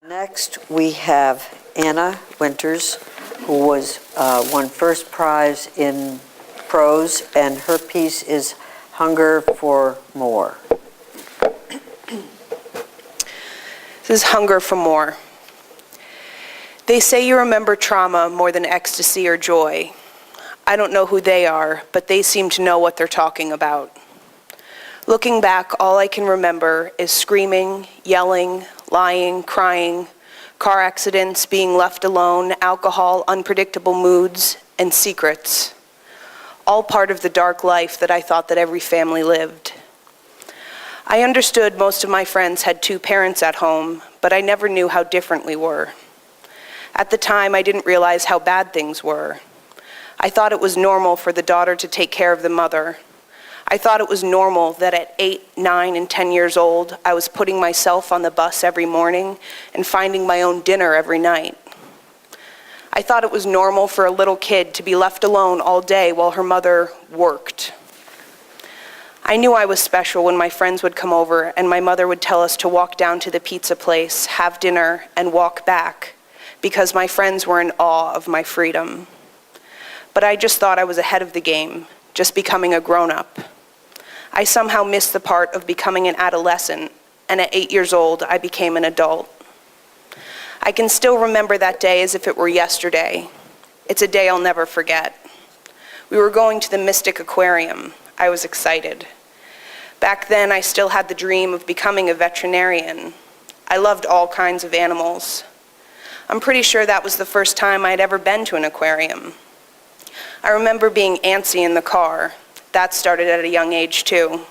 Next, we have Anna Winters, who won first prize in prose, and her piece is Hunger for More. This is Hunger for More. They say you remember trauma more than ecstasy or joy. I don't know who they are, but they seem to know what they're talking about. Looking back, all I can remember is screaming, yelling, lying, crying, car accidents, being left alone, alcohol, unpredictable moods, and secrets. All part of the dark life that I thought that every family lived. I understood most of my friends had two parents at home, but I never knew how different we were. At the time, I didn't realize how bad things were. I thought it was normal for the daughter to take care of the mother. I thought it was normal that at 8, 9, and 10 years old, I was putting myself on the bus every morning and finding my own dinner every night. I thought it was normal for a little kid to be left alone all day while her mother worked. I knew I was special when my friends would come over and my mother would tell us to walk down to the pizza place, have dinner, and walk back, because my friends were in awe of my freedom. But I just thought I was ahead of the game, just becoming a grown-up. I somehow missed the part of becoming an adolescent, and at 8 years old, I became an adult. I can still remember that day as if it were yesterday. It's a day I'll never forget. We were going to the Mystic Aquarium. I was excited. Back then, I still had the dream of becoming a veterinarian. I loved all kinds of animals. I'm pretty sure that was the first time I'd ever been to an aquarium. I remember being antsy in the car. That started at a young age, too.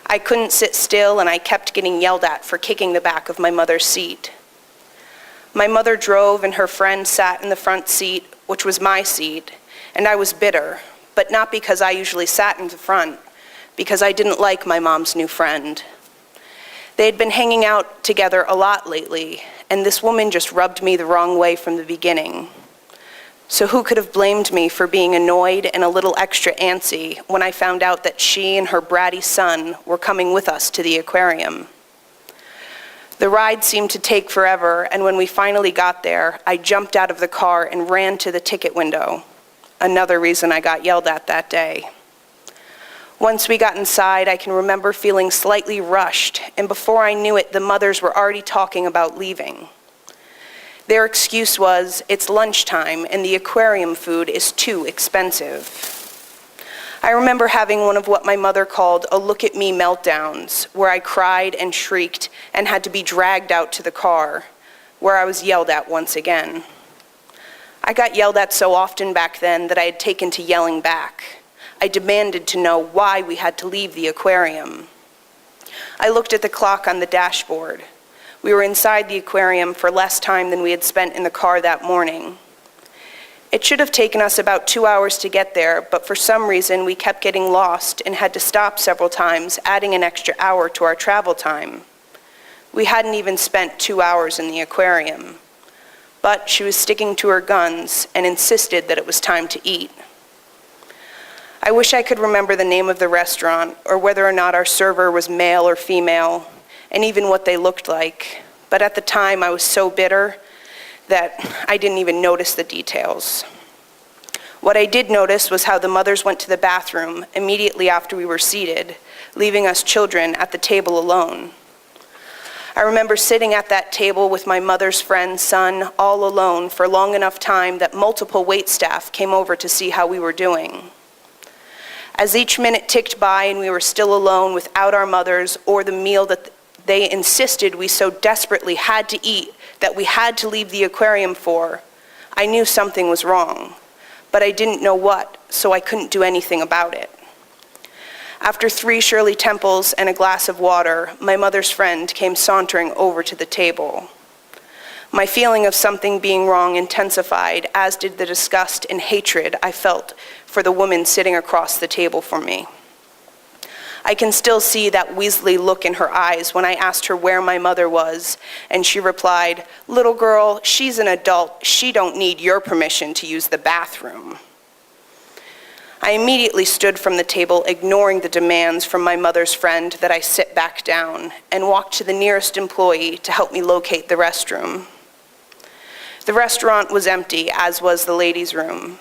I couldn't sit still, and I kept getting yelled at for kicking the back of my mother's seat. My mother drove, and her friend sat in the front seat, which was my seat, and I was bitter, but not because I usually sat in the front, because I didn't like my mom's new friend. They had been hanging out together a lot lately, and this woman just rubbed me the wrong way from the beginning. So who could have blamed me for being annoyed and a little extra antsy when I found out that she and her bratty son were coming with us to the aquarium? The ride seemed to take forever, and when we finally got there, I jumped out of the car and ran to the ticket window. Another reason I got yelled at that day. Once we got inside, I can remember feeling slightly rushed, and before I knew it, the mothers were already talking about leaving. Their excuse was, it's lunchtime and the aquarium food is too expensive. I remember having one of what my mother called a look at me meltdowns, where I cried and shrieked and had to be dragged out to the car, where I was yelled at once again. I got yelled at so often back then that I had taken to yelling back. I demanded to know why we had to leave the aquarium. I looked at the clock on the dashboard. We were inside the aquarium for less time than we had spent in the car that morning. It should have taken us about 2 hours to get there, but for some reason we kept getting lost and had to stop several times, adding an extra hour to our travel time. We hadn't even spent 2 hours in the aquarium. But she was sticking to her guns and insisted that it was time to eat. I wish I could remember the name of the restaurant or whether or not our server was male or female, and even what they looked like. But at the time, I was so bitter that I didn't even notice the details. What I did notice was how the mothers went to the bathroom immediately after we were seated, leaving us children at the table alone. I remember sitting at that table with my mother's friend's son all alone for long enough time that multiple waitstaff came over to see how we were doing. As each minute ticked by and we were still alone without our mothers or the meal that they insisted we so desperately had to eat that we had to leave the aquarium for, I knew something was wrong, but I didn't know what, so I couldn't do anything about it. After 3 Shirley Temples and a glass of water, my mother's friend came sauntering over to the table. My feeling of something being wrong intensified, as did the disgust and hatred I felt for the woman sitting across the table from me. I can still see that Weasley look in her eyes when I asked her where my mother was, and she replied, "Little girl, she's an adult. She don't need your permission to use the bathroom." I immediately stood from the table, ignoring the demands from my mother's friend that I sit back down, and walked to the nearest employee to help me locate the restroom. The restaurant was empty, as was the ladies' room.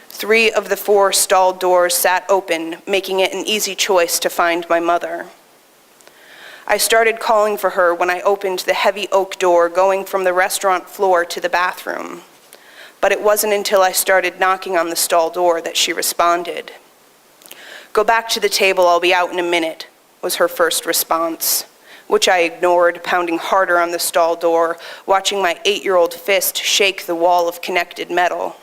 3 of the 4 stall doors sat open, making it an easy choice to find my mother. I started calling for her when I opened the heavy oak door going from the restaurant floor to the bathroom. But it wasn't until I started knocking on the stall door that she responded. "Go back to the table, I'll be out in a minute," was her first response, which I ignored, pounding harder on the stall door, watching my 8-year-old fist shake the wall of connected metal.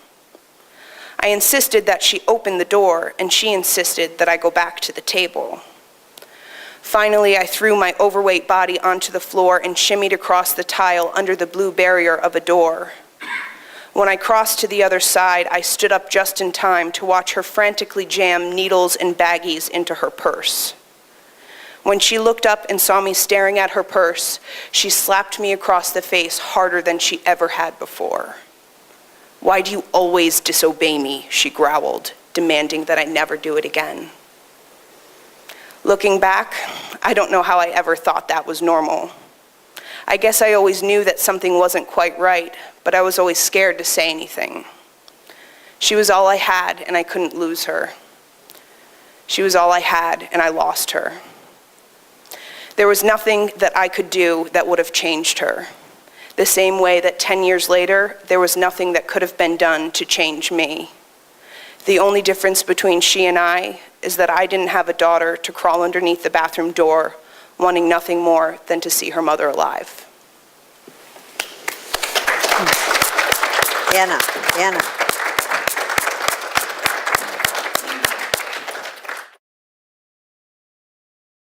I insisted that she open the door, and she insisted that I go back to the table. Finally, I threw my overweight body onto the floor and shimmied across the tile under the blue barrier of a door. When I crossed to the other side, I stood up just in time to watch her frantically jam needles and baggies into her purse. When she looked up and saw me staring at her purse, she slapped me across the face harder than she ever had before. "Why do you always disobey me?" she growled, demanding that I never do it again. Looking back, I don't know how I ever thought that was normal. I guess I always knew that something wasn't quite right, but I was always scared to say anything. She was all I had, and I couldn't lose her. She was all I had, and I lost her. There was nothing that I could do that would have changed her. The same way that 10 years later, there was nothing that could have been done to change me. The only difference between she and I is that I didn't have a daughter to crawl underneath the bathroom door, wanting nothing more than to see her mother alive. Anna.